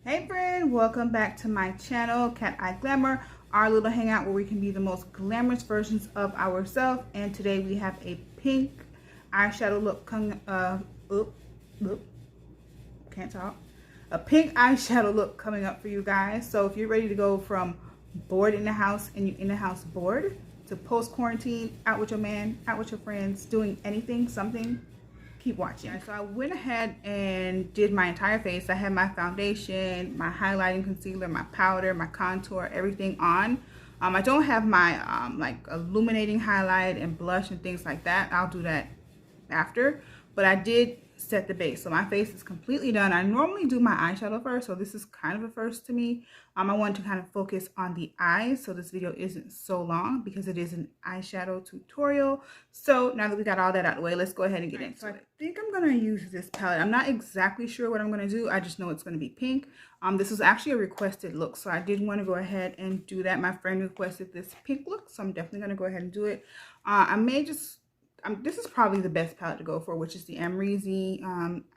Hey friend, welcome back to my channel, Cat Eye Glamour, our little hangout where we can be the most glamorous versions of ourselves. And today we have a pink eyeshadow look coming a pink eyeshadow look coming up for you guys. So if you're ready to go from bored in the house and you're in the house bored to post-quarantine, out with your man, out with your friends, doing anything, something, keep watching. So I went ahead and did my entire face. I had my foundation, my highlighting concealer, my powder, my contour, everything on. I don't have my like illuminating highlight and blush and things like that. I'll do that after, but I did set the base. So my face is completely done. I normally do my eyeshadow first, so this is kind of a first to me. I wanted to kind of focus on the eyes, so this video isn't so long because it is an eyeshadow tutorial. So now that we got all that out of the way, let's go ahead and get into it. I think I'm gonna use this palette. I'm not exactly sure what I'm gonna do. I just know it's gonna be pink. This was actually a requested look, so I did want to go ahead and do that. My friend requested this pink look, so I'm definitely gonna go ahead and do it. I may just this is probably the best palette to go for, which is the Amrezy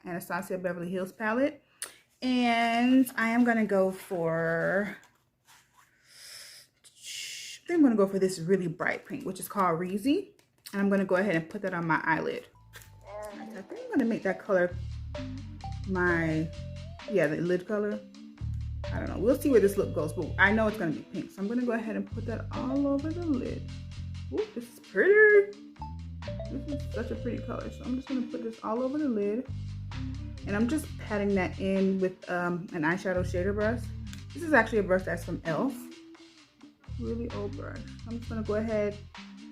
Anastasia Beverly Hills palette. And I am going to go for, I think I'm going to go for this really bright pink, which is called Reezy. And I'm going to go ahead and put that on my eyelid. Right, so I think I'm going to make that color my, the lid color. I don't know. We'll see where this look goes, but I know it's going to be pink. So I'm going to go ahead and put that all over the lid. Ooh, this is pretty. This is such a pretty color, so I'm just going to put this all over the lid, and I'm just patting that in with an eyeshadow shader brush. This is actually a brush that's from e.l.f. Really old brush. I'm just going to go ahead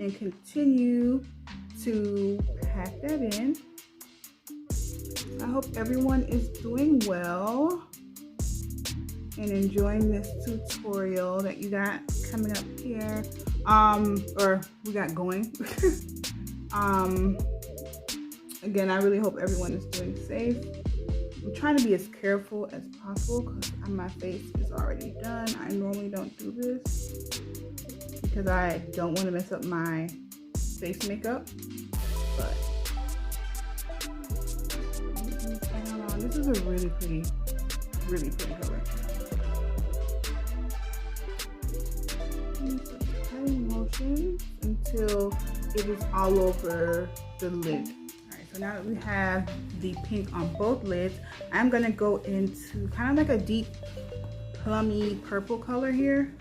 and continue to pat that in. I hope everyone is doing well and enjoying this tutorial that you got coming up here, or we got going. Again, I really hope everyone is doing safe. I'm trying to be as careful as possible because my face is already done. I normally don't do this because I don't want to mess up my face makeup, but this is a really pretty color. Patting motion until it is all over the lid. All right, so now that we have the pink on both lids, I'm gonna go into kind of like a deep plummy purple color here,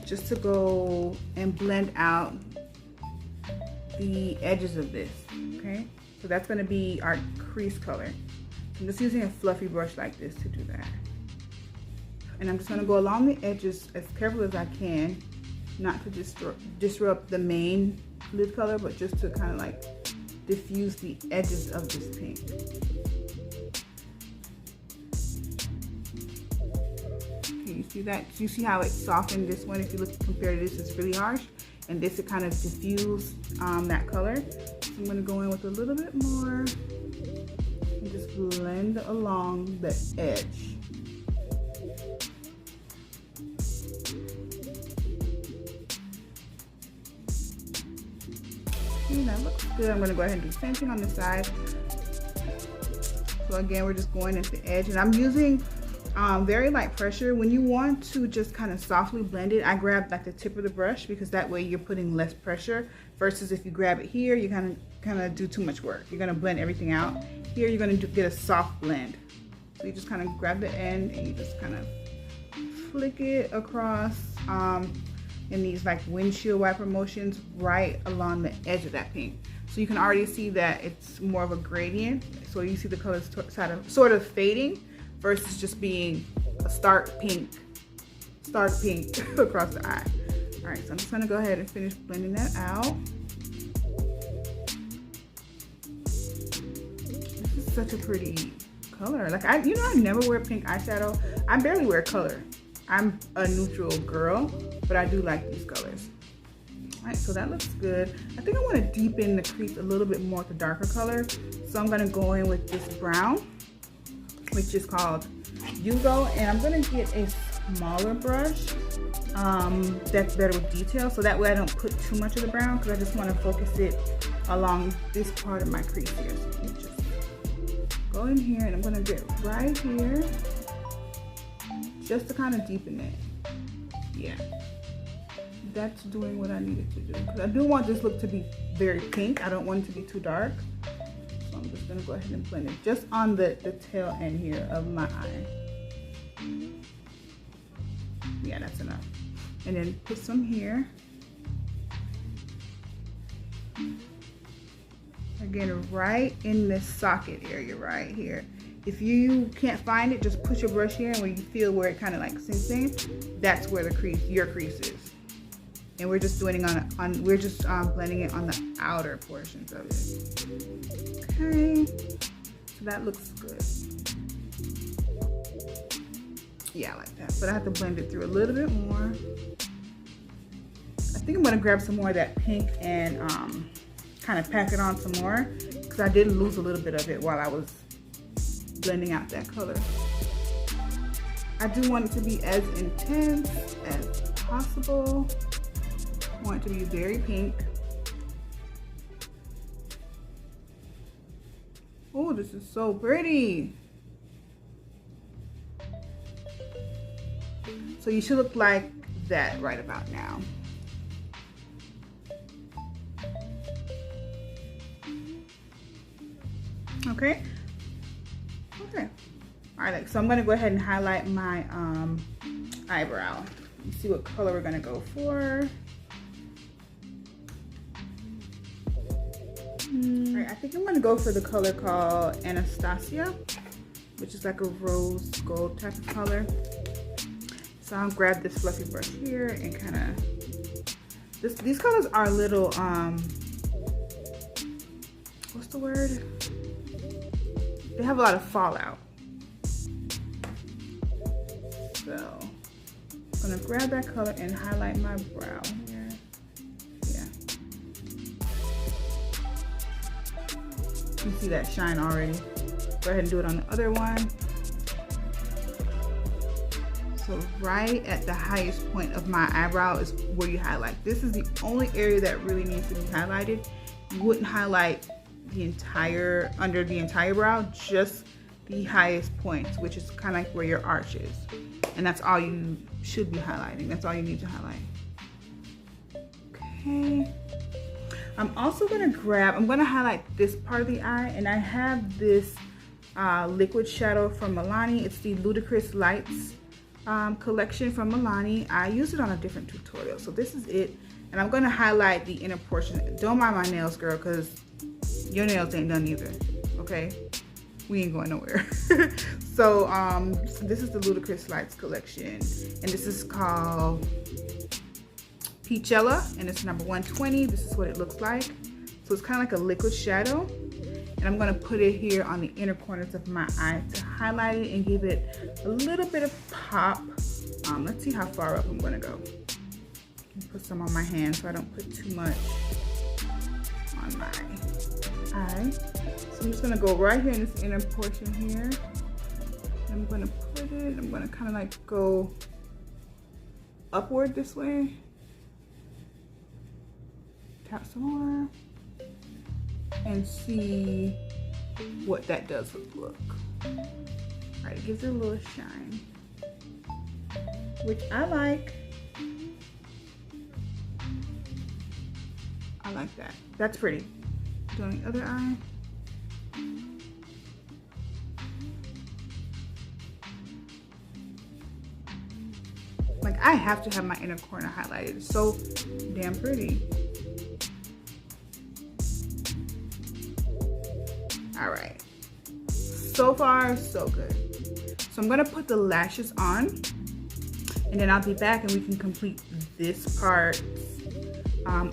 just to go and blend out the edges of this. Okay, so that's gonna be our crease color. I'm just using a fluffy brush like this to do that, and I'm just gonna go along the edges as careful as I can, not to disrupt the main lid color, but just to kind of like diffuse the edges of this pink. Okay, you see that? You see how it softened this one? If you look compared to this, it's really harsh, and this it kind of diffused that color. So I'm going to go in with a little bit more and just blend along the edge. That looks good. I'm going to go ahead and do the same thing on this side. So again, we're just going at the edge, and I'm using very light pressure. When you want to just kind of softly blend it, I grab like the tip of the brush because that way you're putting less pressure, versus if you grab it here, you kind of do too much work. You're going to blend everything out. Here you're going to get a soft blend. So you just kind of grab the end and you just kind of flick it across in these like windshield wiper motions right along the edge of that pink. So you can already see that it's more of a gradient. So you see the colors sort of fading versus just being a stark pink across the eye. All right, so I'm just gonna go ahead and finish blending that out. This is such a pretty color. Like I never wear pink eyeshadow. I barely wear color. I'm a neutral girl, but I do like these colors. All right, so that looks good. I think I want to deepen the crease a little bit more with the darker color. So I'm gonna go in with this brown, which is called Yugo, and I'm gonna get a smaller brush that's better with detail, so that way I don't put too much of the brown, because I just want to focus it along this part of my crease here. So let me just go in here, and I'm gonna get right here just to kind of deepen it. Yeah, that's doing what I needed to do, because I do want this look to be very pink. I don't want it to be too dark. So I'm just gonna go ahead and blend it just on the tail end here of my eye. Yeah, that's enough. And then put some here. Again, right in this socket area right here. If you can't find it, just put your brush here, and when you feel where it kind of like sinks in, that's where the crease, your crease is. And we're just doing it we're just blending it on the outer portions of it. Okay, so that looks good. Yeah, I like that, but I have to blend it through a little bit more. I think I'm gonna grab some more of that pink and kind of pack it on some more, because I did lose a little bit of it while I was blending out that color. I do want it to be as intense as possible. I want it to be very pink. Oh, this is so pretty. So you should look like that right about now. Okay. Okay. All right, so I'm gonna go ahead and highlight my eyebrow. Let's see what color we're gonna go for. All right, I think I'm gonna go for the color called Anastasia, which is like a rose gold type of color. So I'll grab this fluffy brush here and kind of, these colors are a little, what's the word? They have a lot of fallout. So I'm gonna grab that color and highlight my brow here. Yeah. You see that shine already. Go ahead and do it on the other one. So right at the highest point of my eyebrow is where you highlight. This is the only area that really needs to be highlighted. You wouldn't highlight the entire, under the entire brow, just the highest points, which is kind of like where your arch is. And that's all you should be highlighting. That's all you need to highlight. Okay. I'm also gonna grab, I'm gonna highlight this part of the eye, and I have this liquid shadow from Milani. It's the Ludicrous Lights collection from Milani. I used it on a different tutorial, so this is it. And I'm gonna highlight the inner portion. Don't mind my nails, girl, because your nails ain't done either, okay? We ain't going nowhere. So this is the Ludicrous Lights collection, and this is called Peachella, and it's number 120. This is what it looks like. So it's kind of like a liquid shadow, and I'm gonna put it here on the inner corners of my eye to highlight it and give it a little bit of pop. Let's see how far up I'm gonna go. Put some on my hand so I don't put too much on my eye. So I'm just gonna go right here in this inner portion here. I'm gonna put it, I'm gonna kind of like go upward this way. Tap some more and see what that does look. All right, it gives it a little shine, which I like. I like that. That's pretty. Do on the other eye. Like, I have to have my inner corner highlighted. It's so damn pretty. All right. So far, so good. So I'm gonna put the lashes on, and then I'll be back and we can complete this part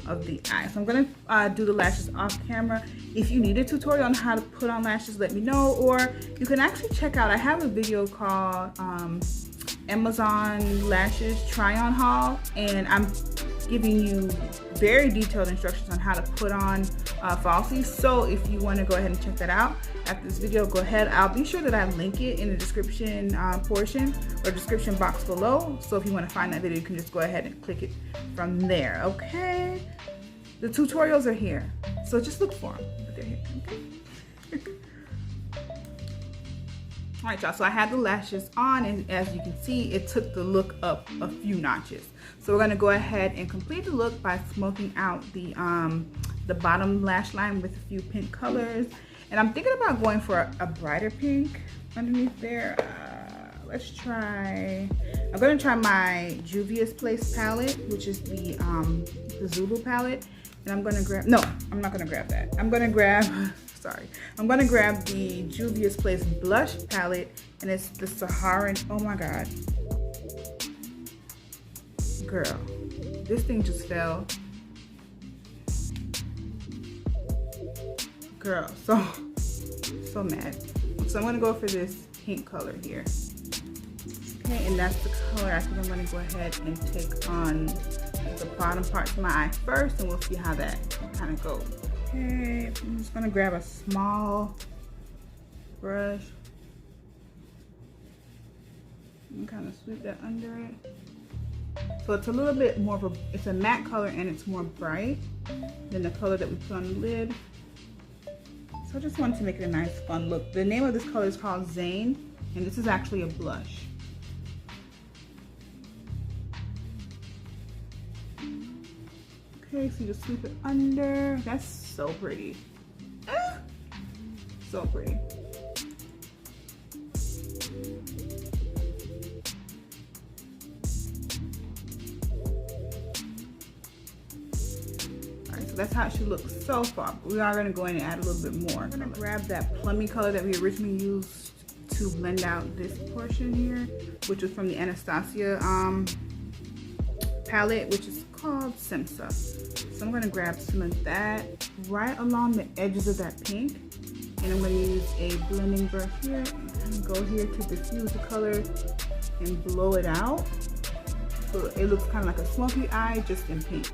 of the eye. So I'm gonna do the lashes off camera. If you need a tutorial on how to put on lashes, let me know, or you can actually check out, I have a video called Amazon Lashes Try On Haul, and I'm giving you very detailed instructions on how to put on falsies. So if you want to go ahead and check that out after this video, go ahead. I'll be sure that I link it in the description portion or description box below. So if you want to find that video, you can just go ahead and click it from there. Okay, the tutorials are here, so just look for them. But they're here. Okay. All right, y'all, so I had the lashes on, and as you can see, it took the look up a few notches. So we're gonna go ahead and complete the look by smoking out the bottom lash line with a few pink colors. And I'm thinking about going for a brighter pink underneath there. Let's try, I'm gonna try my Juviasplace palette, which is the Zulu palette. And I'm gonna grab, no, I'm not gonna grab that. I'm gonna grab, sorry. I'm gonna grab the Juviasplace blush palette, and it's the Saharan. Oh my God. Girl, this thing just fell. Girl, so mad. So I'm gonna go for this pink color here. Okay, and that's the color. I think I'm gonna go ahead and take on the bottom parts of my eye first, and we'll see how that kind of goes. Okay, I'm just gonna grab a small brush and kind of sweep that under it. So it's a little bit more of a, it's a matte color and it's more bright than the color that we put on the lid. So I just wanted to make it a nice fun look. The name of this color is called Zane, and this is actually a blush. Okay, so you just sweep it under. That's so pretty. Ah, so pretty. Alright, so that's how it should look so far. But we are going to go in and add a little bit more. I'm going to grab that plummy color that we originally used to blend out this portion here, which is from the Anastasia palette, which is called Simsa. So I'm going to grab some of that right along the edges of that pink, and I'm going to use a blending brush here and kind of go here to diffuse the color and blow it out so it looks kind of like a smoky eye just in pink.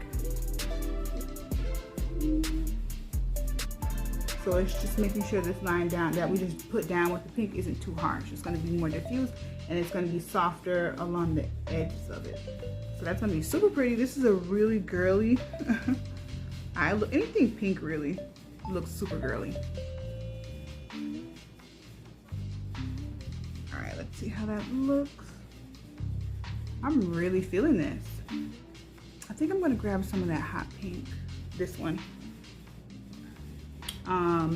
So it's just making sure this line down that we just put down with the pink isn't too harsh. It's going to be more diffused, and it's going to be softer along the edges of it. So that's going to be super pretty. This is a really girly eye look. Anything pink really looks super girly. All right, let's see how that looks. I'm really feeling this. I think I'm going to grab some of that hot pink. This one.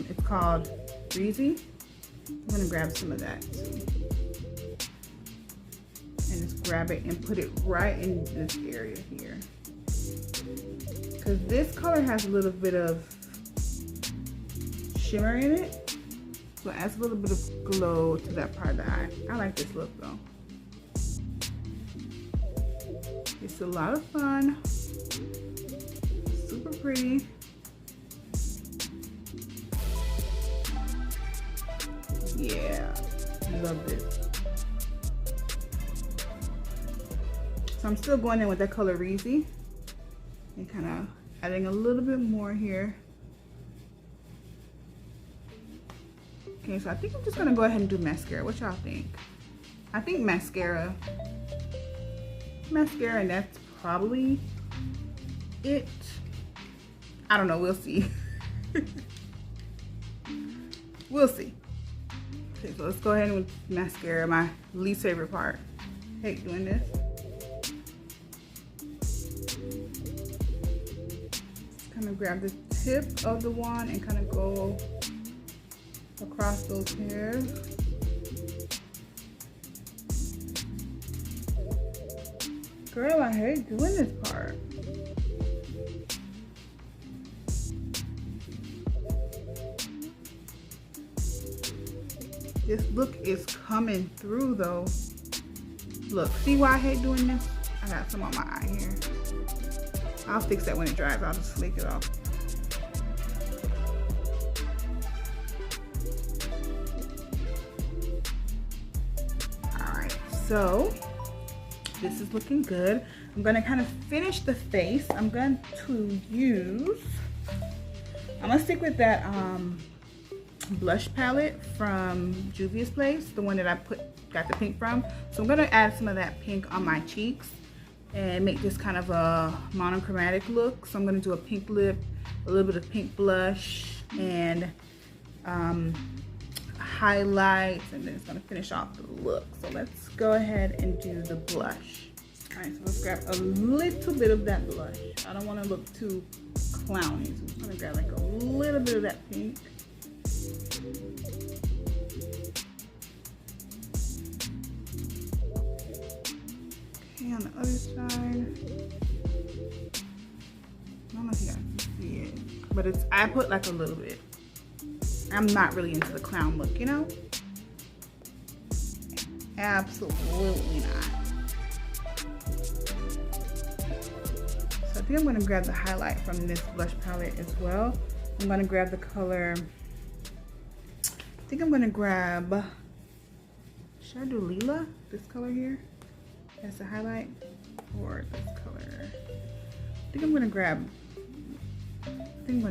It's called Breezy. I'm going to grab some of that too. And just grab it and put it right in this area here. Because this color has a little bit of shimmer in it. So it adds a little bit of glow to that part of the eye. I like this look though. It's a lot of fun. Super pretty. Yeah, love this. So I'm still going in with that color Reezy and kind of adding a little bit more here. Okay, so I think I'm just gonna go ahead and do mascara. What y'all think? I think mascara, and that's probably it. I don't know, we'll see. We'll see. Okay, so let's go ahead with mascara, my least favorite part. Hate doing this. Just kind of grab the tip of the wand and kind of go across those hairs. Girl, I hate doing this part. This look is coming through though. Look, see why I hate doing this? I got some on my eye here. I'll fix that when it dries. I'll just flake it off. All right, so this is looking good. I'm gonna kind of finish the face. I'm going to use, I'm gonna stick with that blush palette from Juviasplace, the one that I got the pink from. So I'm gonna add some of that pink on my cheeks and make this kind of a monochromatic look. So I'm gonna do a pink lip, a little bit of pink blush, and highlights, and then it's gonna finish off the look. So let's go ahead and do the blush. All right, so let's grab a little bit of that blush. I don't wanna look too clowny, so I'm just gonna grab like a little bit of that pink. Okay, on the other side. I don't know if you guys can see it, but I put like a little bit. I'm not really into the clown look, you know? Absolutely not. So I think I'm gonna grab the highlight from this blush palette as well. I'm gonna grab the color, I think I'm gonna grab, should I do Lila? This color here as the highlight, or this color? I think I'm gonna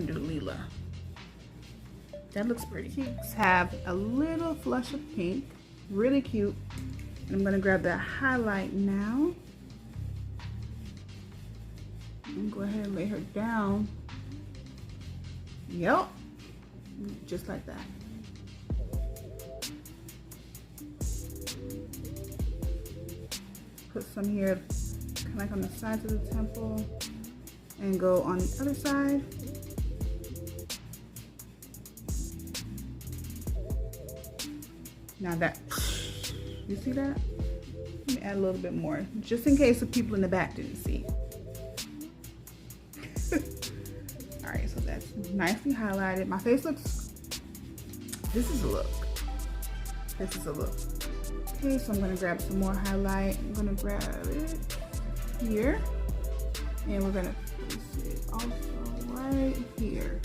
do Lila. That looks pretty. Cheeks have a little flush of pink, really cute. And I'm gonna grab that highlight now. And go ahead and lay her down. Yep, just like that. Put some here, kind of like on the sides of the temple, and go on the other side. Now that, you see that? Let me add a little bit more, just in case the people in the back didn't see. All right, so that's nicely highlighted. My face looks, this is a look. This is a look. Okay, so I'm gonna grab some more highlight. I'm gonna grab it here. And we're gonna place it also right here.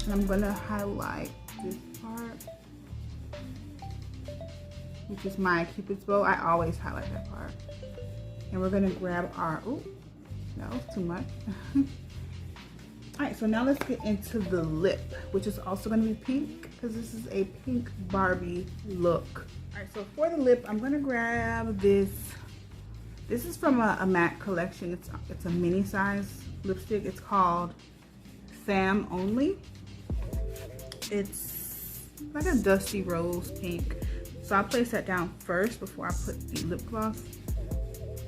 And I'm gonna highlight this part, which is my Cupid's bow. I always highlight that part. And we're gonna grab our, oh, that was too much. All right, so now let's get into the lip, which is also gonna be pink, because this is a pink Barbie look. All right, so for the lip, I'm gonna grab this. This is from a MAC collection. It's a mini size lipstick. It's called Sam Only. It's like a dusty rose pink. So I'll place that down first before I put the lip gloss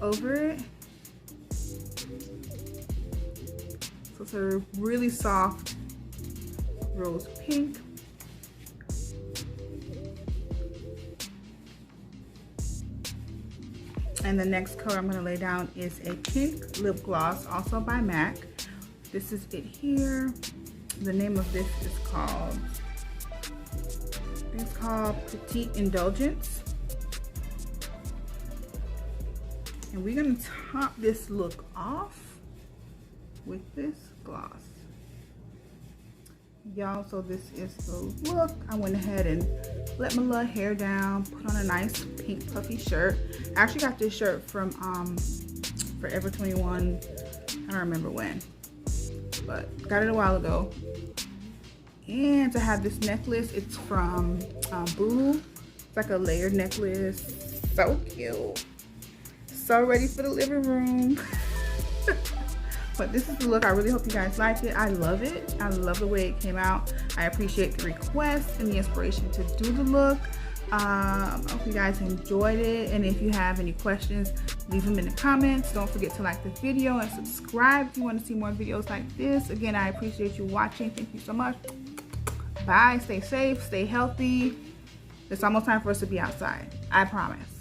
over it. So it's a really soft rose pink. And the next color I'm gonna lay down is a pink lip gloss, also by MAC. This is it here. The name of this is called, it's called Petite Indulgence. And we're gonna top this look off with this gloss. Y'all, so this is the look. I went ahead and let my little hair down, put on a nice pink puffy shirt. I actually got this shirt from Forever 21. I don't remember when, but got it a while ago. And to have this necklace, it's from Boo. It's like a layered necklace. So cute. So ready for the living room. But this is the look. I really hope you guys like it. I love it. I love the way it came out. I appreciate the request and the inspiration to do the look. I hope you guys enjoyed it. And if you have any questions, leave them in the comments. Don't forget to like the video and subscribe if you want to see more videos like this. Again, I appreciate you watching. Thank you so much. Bye. Stay safe. Stay healthy. It's almost time for us to be outside. I promise.